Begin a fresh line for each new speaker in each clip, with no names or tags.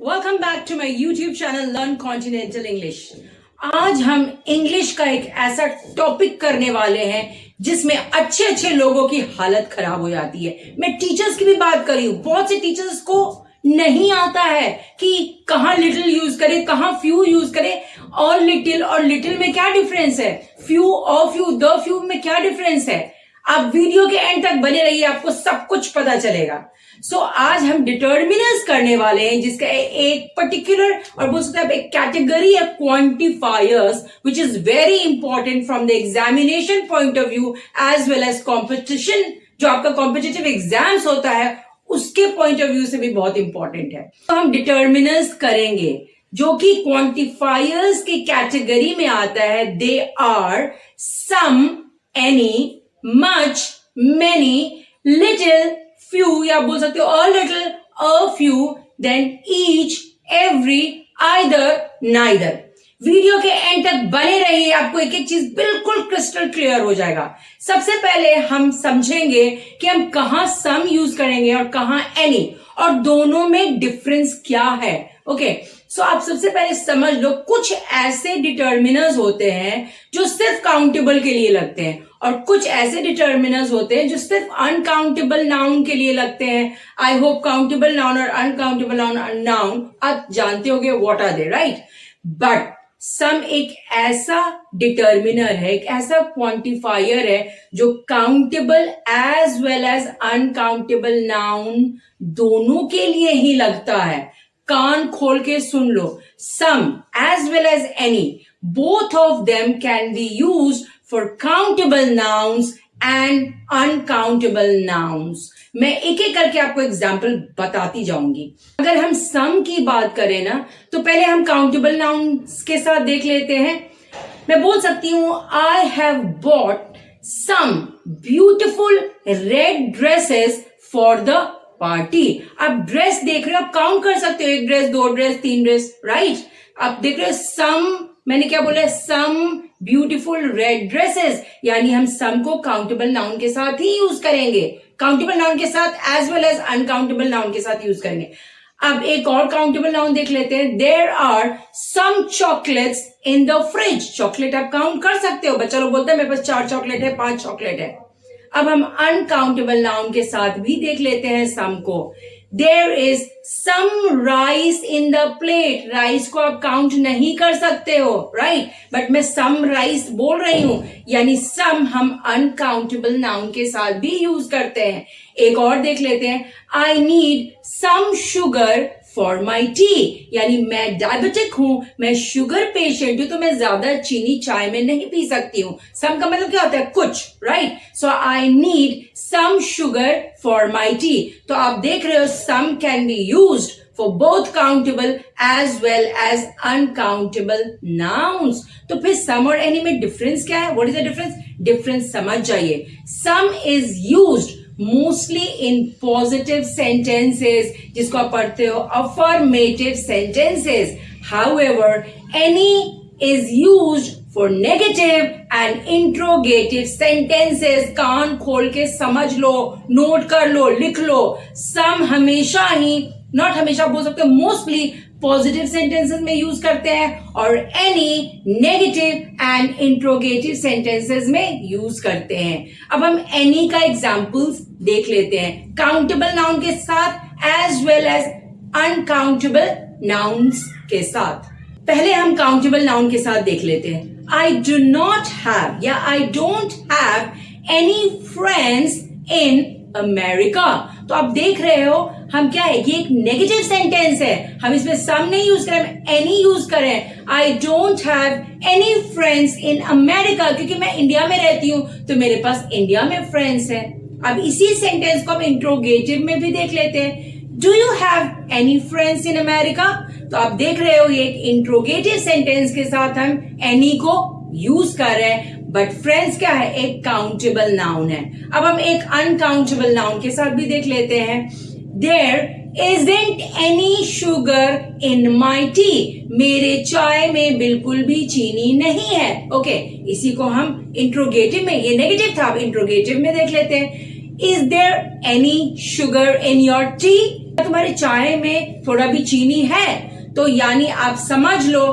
Welcome back to my YouTube channel learn continental English. आज हम English का एक ऐसा टॉपिक करने वाले हैं जिसमें अच्छे अच्छे लोगों की हालत खराब हो जाती है। मैं टीचर्स की भी बात कर रही हूं, बहुत से टीचर्स को नहीं आता है कि कहां लिटिल यूज करे, कहां फ्यू यूज करे। और लिटिल में क्या डिफरेंस है, फ्यू और फ्यू, द फ्यू में क्या डिफरेंस है। आप वीडियो के एंड तक बने रहिए, आपको सब कुछ पता चलेगा। आज हम डिटर्मिनर्स करने वाले हैं जिसका एक पर्टिकुलर और बोल सकते हैं एक कैटेगरी है quantifiers which is very important from the examination point of view as well as competition. जो आपका कॉम्पिटिटिव एग्जाम्स होता है उसके पॉइंट ऑफ व्यू से भी बहुत इंपॉर्टेंट है। तो हम डिटर्मिनर्स करेंगे जो कि क्वांटिफायर्स की कैटेगरी में आता है। They are some, any, much, many, little, few या बोल सकते हो a little, a few, then each, every, either, neither। Video के एंड तक बने रहिए, आपको एक एक चीज बिल्कुल क्रिस्टल क्लियर हो जाएगा। सबसे पहले हम समझेंगे कि हम कहां सम यूज करेंगे और कहां एनी, और दोनों में डिफरेंस क्या है। ओके, सो आप सबसे पहले समझ लो, कुछ ऐसे डिटर्मिनर्स होते हैं जो सिर्फ काउंटेबल के लिए लगते हैं और कुछ ऐसे डिटर्मिनर्स होते हैं जो सिर्फ अनकाउंटेबल नाउन के लिए लगते हैं। आई होप काउंटेबल नाउन और अनकाउंटेबल नाउन आप जानते होंगे what are they, right. But some एक ऐसा डिटर्मिनर है, एक ऐसा क्वांटिफायर है जो countable as well as uncountable noun दोनों के लिए ही लगता है। कान खोल के सुन लो, some as well as any, both of them can be used for countable nouns and uncountable nouns। मैं एक एक करके आपको एग्जाम्पल बताती जाऊंगी। अगर हम सम की बात करें ना, तो पहले हम काउंटेबल नाउन्स के साथ देख लेते हैं। मैं बोल सकती हूं I have bought some beautiful red dresses for the party. आप ड्रेस देख रहे हो, आप काउंट कर सकते हो, एक ड्रेस, दो ड्रेस, तीन ड्रेस, राइट। आप देख रहे हो सम, मैंने क्या बोला, सम ब्यूटीफुल रेड ड्रेसेस, यानी हम सम को काउंटेबल नाउन के साथ ही यूज करेंगे, काउंटेबल नाउन के साथ as well as uncountable noun के साथ यूज करेंगे। अब एक और काउंटेबल नाउन देख लेते हैं। There are some chocolates in the fridge. Chocolate आप काउंट कर सकते हो, बच्चा लोग बोलते हैं मेरे पास 4 चॉकलेट है, 5 चॉकलेट है। अब हम अनकाउंटेबल नाउन के साथ भी देख लेते हैं सम को। There is some rice in the plate. Rice को आप काउंट नहीं कर सकते हो, राइट, बट मैं सम राइस बोल रही हूं, यानी सम हम अनकाउंटेबल नाउन के साथ भी यूज करते हैं। एक और देख लेते हैं। I need some sugar for my tea, यानी मैं डायबिटिक हूं, मैं शुगर पेशेंट हूं, तो मैं ज्यादा चीनी चाय में नहीं पी सकती हूं। सम का मतलब क्या होता है, कुछ, right. So I need some sugar for my tea. तो आप देख रहे हो some can be used for both countable as well as uncountable nouns। तो फिर sum और any में difference क्या है, what is the difference? Difference समझ जाइए। Sum is used mostly in positive sentences, जिसको आप पढ़ते हो affirmative sentences। However, any is used for negative and interrogative sentences। कान खोल के समझ लो, नोट कर लो, लिख लो। Sum हमेशा ही, नॉट हमेशा बोल सकते हो, मोस्टली पॉजिटिव सेंटेंसेस में यूज करते हैं और any negative and interrogative sentences में यूज करते हैं। अब हम एनी का एग्जांपल्स देख लेते हैं, काउंटेबल नाउन के साथ as well as uncountable nouns के साथ। पहले हम काउंटेबल नाउन के साथ देख लेते हैं। आई डू नॉट हैव या I don't have any friends in America. तो आप देख रहे हो हम क्या है, ये एक नेगेटिव सेंटेंस है, हम इसमें सम नहीं यूज करें, एनी यूज करें। I don't have any friends in America, क्योंकि मैं इंडिया में रहती हूं तो मेरे पास इंडिया में फ्रेंड्स हैं। अब इसी सेंटेंस को हम इंट्रोगेटिव में भी देख लेते हैं। Do you have any friends in America. तो आप देख रहे हो ये एक इंट्रोगेटिव सेंटेंस के साथ हम एनी को यूज कर रहे हैं, बट फ्रेंड्स क्या है, एक काउंटेबल नाउन है। अब हम एक अनकाउंटेबल नाउन के साथ भी देख लेते हैं। There isn't any sugar in my tea. मेरे चाय में बिल्कुल भी चीनी नहीं है। ओके, इसी को हम इंट्रोगेटिव में, ये नेगेटिव था, अब इंट्रोगेटिव में देख लेते हैं। Is there any sugar in your tea. तुम्हारे चाय में थोड़ा भी चीनी है, तो यानी आप समझ लो।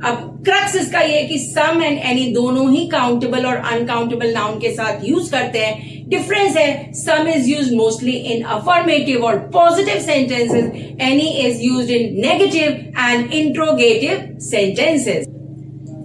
अब क्रक्स इसका ये कि सम एंड एनी दोनों ही काउंटेबल और अनकाउंटेबल नाउन के साथ यूज करते हैं। डिफरेंस है, some is used mostly in affirmative और positive sentences, any is used in negative and interrogative sentences.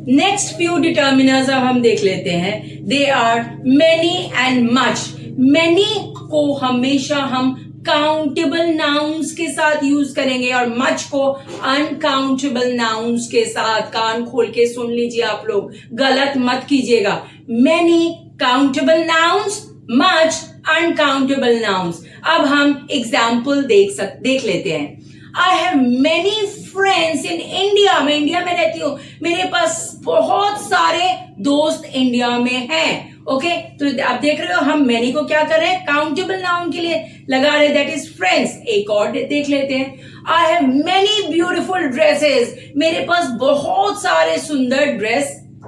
Next few determiners अब हम देख लेते हैं। They are many and much. Many को हमेशा हम काउंटेबल नाउन्स के साथ यूज करेंगे और मच को अनकाउंटेबल नाउन्स के साथ। कान खोल के सुन लीजिए आप लोग, गलत मत कीजिएगा। Many countable nouns, much uncountable nouns. अब हम एग्जाम्पल देख लेते हैं। I have many friends in India. मैं इंडिया में रहती हूँ, मेरे पास बहुत सारे दोस्त इंडिया में हैं। ओके, तो आप देख रहे हो हम मैनी को क्या कर रहे हैं, काउंटेबल नाउन के लिए लगा रहे, दैट इज फ्रेंड्स। एक और देख लेते हैं। I have many beautiful dresses. मेरे पास बहुत सारे सुंदर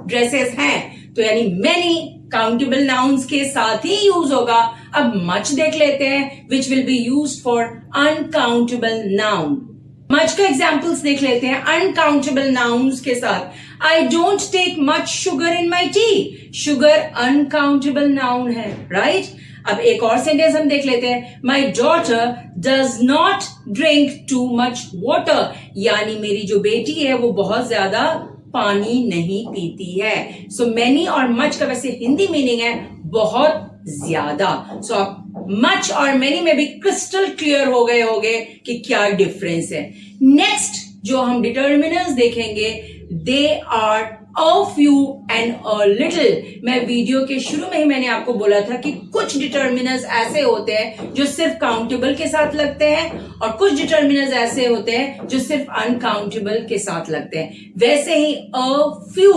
ड्रेसेस हैं। तो यानी मेनी काउंटेबल नाउन्स के साथ ही यूज होगा। अब मच देख लेते हैं, which will be used for uncountable noun. Much का एग्जाम्पल्स देख लेते हैं अनकाउंटेबल नाउन्स के साथ। I don't take much sugar in my tea. Sugar uncountable noun है, राइट? अब एक और सेंटेंस हम देख लेते हैं। My daughter does not drink too much water. यानी मेरी जो बेटी है वो बहुत ज्यादा पानी नहीं पीती है। सो मेनी और मच का वैसे हिंदी मीनिंग है बहुत ज्यादा। सो आप मच और मेनी में भी क्रिस्टल क्लियर हो गए होंगे कि क्या डिफरेंस है। नेक्स्ट जो हम डिटर्मिनर्स देखेंगे, they are a few and a little. मैं वीडियो के शुरू में ही मैंने आपको बोला था कि कुछ डिटर्मिनर्स ऐसे होते हैं जो सिर्फ काउंटेबल के साथ लगते हैं और कुछ डिटर्मिनर्स ऐसे होते हैं जो सिर्फ अनकाउंटेबल के साथ लगते हैं। वैसे ही a few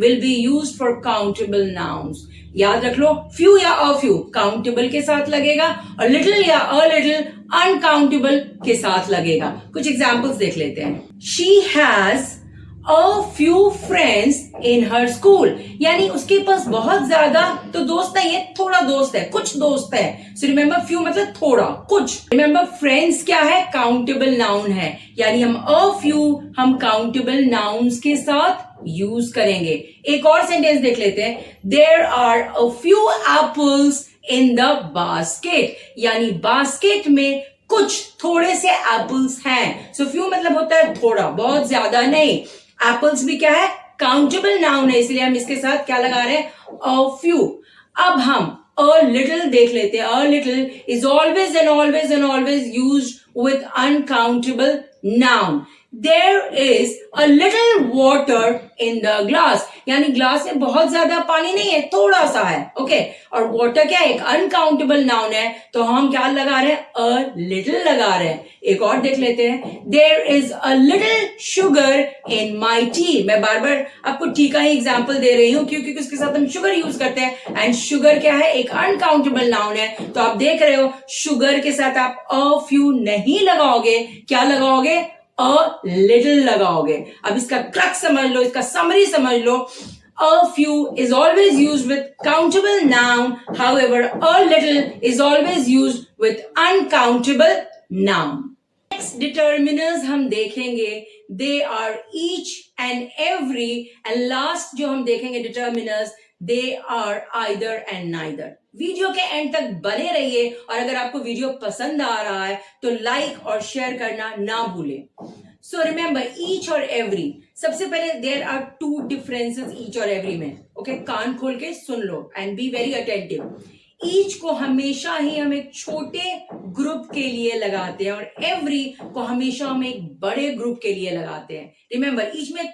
will be used for countable nouns. याद रख लो, फ्यू या अ फ्यू काउंटेबल के साथ लगेगा और लिटिल या अ लिटिल अनकाउंटेबल के साथ लगेगा। कुछ एग्जांपल्स देख लेते हैं। She has a few friends in her school. यानी उसके पास बहुत ज्यादा तो दोस्त नहीं है, थोड़ा दोस्त है, कुछ दोस्त है। सो रिमेंबर, फ्यू मतलब थोड़ा, कुछ। रिमेंबर, फ्रेंड्स क्या है, काउंटेबल नाउन है। यानी हम अ फ्यू हम काउंटेबल नाउन्स के साथ यूज करेंगे। एक और सेंटेंस देख लेते हैं। There are a few apples in the basket. यानी बास्केट में कुछ थोड़े से एप्पल्स हैं। सो फ्यू मतलब होता है थोड़ा, बहुत ज्यादा नहीं। एप्पल्स भी क्या है, काउंटेबल नाउन है, इसलिए हम इसके साथ क्या लगा रहे हैं, अ फ्यू। अब हम अ लिटिल देख लेते हैं। A little is always and always and always used with uncountable noun. There is a little water in the glass। यानी ग्लास में बहुत ज्यादा पानी नहीं है, थोड़ा सा है। ओके, और वाटर क्या है, एक अनकाउंटेबल नाउन है, तो हम क्या लगा रहे हैं, अ लिटिल लगा रहे हैं। एक और देख लेते हैं। There is a little sugar in my tea। मैं बार बार आपको टी का ही एग्जाम्पल दे रही हूं क्योंकि उसके साथ हम शुगर यूज करते हैं एंड शुगर क्या है, एक अनकाउंटेबल नाउन है। तो आप देख रहे हो शुगर के साथ आप अ फ्यू नहीं लगाओगे, क्या लगाओगे, अ लिटिल लगाओगे। अब इसका क्रक्स समझ लो, इसका समरी समझ लो। A few is always used with countable noun, however a little is always used with uncountable noun। Next determiners हम देखेंगे, they are each and every, and last जो हम देखेंगे determiners, they are either and neither। Video के and तक बने रहिए और अगर आपको वीडियो पसंद आ रहा है तो लाइक और शेयर करना ना भूलें। सो रिमेंबर, ईच और एवरी, सबसे पहले there are two differences each और एवरी में। ओके, कान खोल के सुन लो and be very attentive. Each को हमेशा ही हम एक छोटे ग्रुप के लिए लगाते हैं और एवरी को हमेशा हम एक बड़े ग्रुप के लिए लगाते हैं। रिमेंबर, ईच में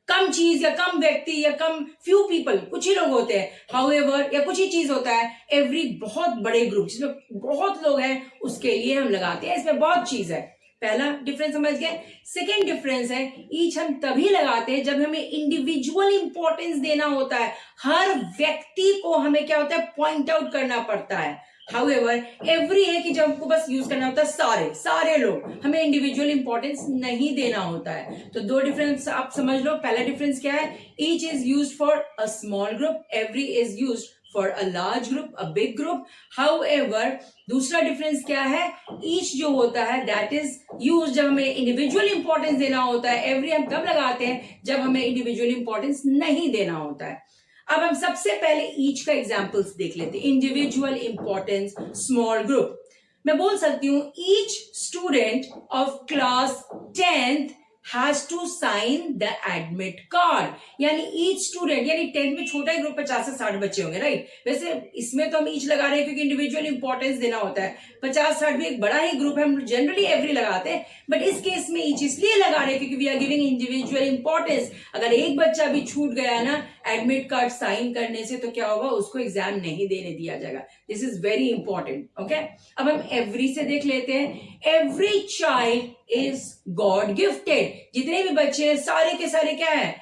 कम चीज या कम व्यक्ति या कम फ्यू पीपल, कुछ ही लोग होते हैं। हाउएवर या कुछ ही चीज होता है। एवरी बहुत बड़े ग्रुप जिसमें बहुत लोग हैं उसके लिए हम लगाते हैं। इसमें बहुत चीज है। पहला डिफरेंस समझ गए। सेकेंड डिफरेंस है, ईच हम तभी लगाते हैं जब हमें इंडिविजुअल इंपॉर्टेंस देना होता है। हर व्यक्ति को हमें क्या होता है, पॉइंट आउट करना पड़ता है। हाउएवर एवरी है कि जब हमको बस यूज करना होता है सारे लोग, हमें इंडिविजुअल इंपॉर्टेंस नहीं देना होता है। तो दो डिफरेंस आप समझ लो। पहला डिफरेंस क्या है, each is used for a small group, every is used for a large group, a big group. However दूसरा डिफरेंस क्या है, ईच जो होता है दैट इज यूज जब हमें इंडिविजुअल इंपॉर्टेंस देना होता है. एवरी हम तब लगाते हैं जब हमें इंडिविजुअल इंपॉर्टेंस नहीं देना होता है. अब हम सबसे पहले ईच का एग्जाम्पल्स देख लेते हैं. Individual importance, small group. मैं बोल सकती हूं each student of class 10th has to sign the admit card. यानी each student, यानी 10th में छोटा ही ग्रुप 50 से 60 बच्चे होंगे, राइट. वैसे इसमें तो हम ईच लगा रहे हैं क्योंकि इंडिविजुअल इंपॉर्टेंस देना होता है. 50-60 भी एक बड़ा ही ग्रुप है, हम जनरली एवरी लगाते हैं, बट इस केस में ईच इसलिए लगा रहे हैं क्योंकि we are giving individual importance. अगर एक बच्चा भी छूट गया ना एडमिट कार्ड साइन करने से तो क्या होगा, उसको एग्जाम नहीं देने दिया जाएगा. This is very important. Okay, अब हम एवरी से देख लेते हैं. Every child is God gifted. जितने भी बच्चे हैं सारे के सारे क्या है,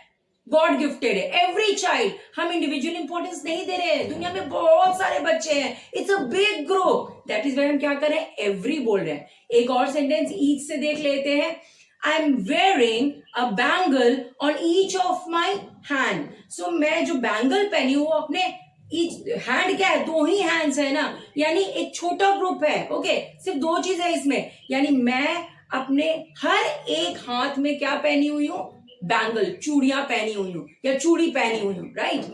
गॉड गिफ्टेड है. एवरी चाइल्ड, हम इंडिविजुअल इंपॉर्टेंस नहीं दे रहे हैं. दुनिया में बहुत सारे बच्चे हैं, it's a big group. That is why हम क्या कर रहे हैं, एवरी बोल रहे हैं. एक और सेंटेंस ईच से देख लेते हैं. I am wearing a bangle on each of my hand. So मैं जो बैंगल पहनी हूं अपने ईच हैंड, क्या है, दो ही हैंड्स है ना, यानी एक छोटा ग्रुप है. ओके, सिर्फ दो चीज है इसमें, यानी मैं अपने हर एक हाथ में क्या पहनी हुई हूं, बैंगल, चूड़ियां पहनी हुई हूं या चूड़ी पहनी हुई हूं, राइट.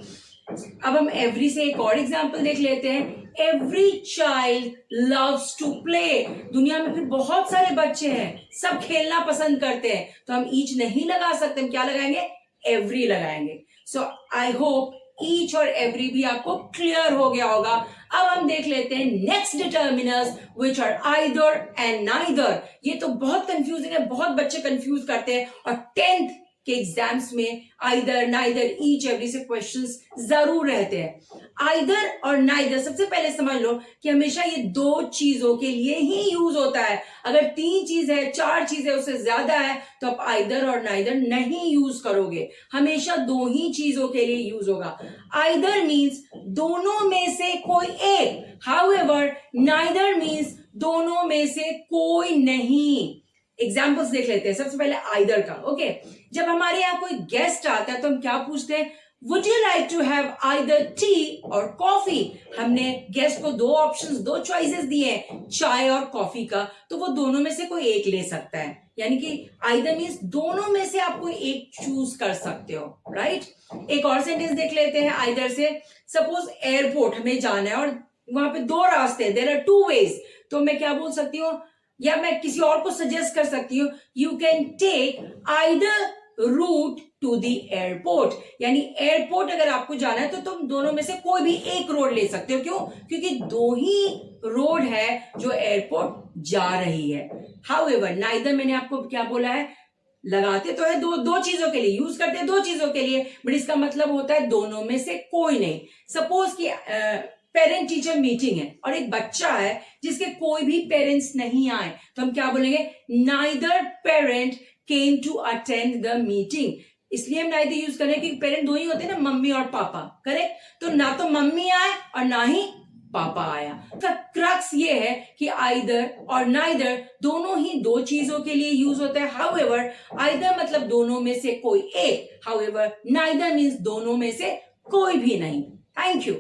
अब हम एवरी से एक और एग्जांपल देख लेते हैं. Every child loves to play. दुनिया में फिर बहुत सारे बच्चे हैं, सब खेलना पसंद करते हैं, तो हम ईच नहीं लगा सकते, हम क्या लगाएंगे, एवरी लगाएंगे. सो आई होप ईच और एवरी भी आपको क्लियर हो गया होगा. अब हम देख लेते हैं next determiners which are either and neither. ये तो बहुत कंफ्यूजिंग है, बहुत बच्चे कंफ्यूज करते हैं, और 10th के एग्जाम्स में आइदर, नाइदर, ईच, एवरी से क्वेश्चंस जरूर रहते हैं. आइदर और नाइदर सबसे पहले समझ लो कि हमेशा ये दो चीजों के लिए ही यूज होता है. अगर 3 चीज है, 4 चीज है, उससे ज्यादा है तो आप आइदर और नाइदर नहीं यूज करोगे. हमेशा 2 ही चीजों के लिए यूज होगा. आइदर मीन्स दोनों में से कोई एक. हाउएवर नाइदर मीन्स दोनों में से कोई नहीं. एग्जाम्पल्स देख लेते हैं. सबसे पहले आइदर का. ओके, जब हमारे यहाँ कोई गेस्ट आता है तो हम क्या पूछते हैं, would you like to have either tea और कॉफी. हमने गेस्ट को 2 ऑप्शंस, 2 चॉइसेस दिए हैं, चाय और कॉफी का, तो वो दोनों में से कोई एक ले सकता है. यानी कि आइदर मीन्स दोनों में से आप कोई एक चूज कर सकते हो, राइट. एक और सेंटेंस देख लेते हैं आइदर से. सपोज एयरपोर्ट हमें जाना है और वहां पे 2 रास्ते हैं, देयर आर 2 वेज, तो मैं क्या बोल सकती हूँ, या मैं किसी और को सजेस्ट कर सकती हूँ, you can take either route to the airport. यानी एयरपोर्ट अगर आपको जाना है तो तुम दोनों में से कोई भी एक रोड ले सकते हो. क्यों, क्योंकि 2 ही रोड है जो एयरपोर्ट जा रही है. हाउएवर नाइदर मैंने आपको क्या बोला है, लगाते तो है दो चीजों के लिए, यूज करते हैं 2 चीजों के लिए, बट इसका मतलब होता है दोनों में से कोई नहीं. सपोज कि पेरेंट टीचर मीटिंग है और एक बच्चा है जिसके कोई भी पेरेंट्स नहीं आए, तो हम क्या बोलेंगे, neither parent came to attend the meeting. इसलिए हम नाइदर यूज करें क्योंकि पेरेंट 2 ही होते हैं ना, मम्मी और पापा, करेक्ट. तो ना तो मम्मी आए और ना ही पापा आया. तो क्रक्स ये है कि आइदर और नाइदर दोनों ही 2 चीजों के लिए यूज होता है. हाउएवर आइदर मतलब दोनों में से कोई एक, हाउएवर नाइदर मीन्स दोनों में से कोई भी नहीं. Thank you.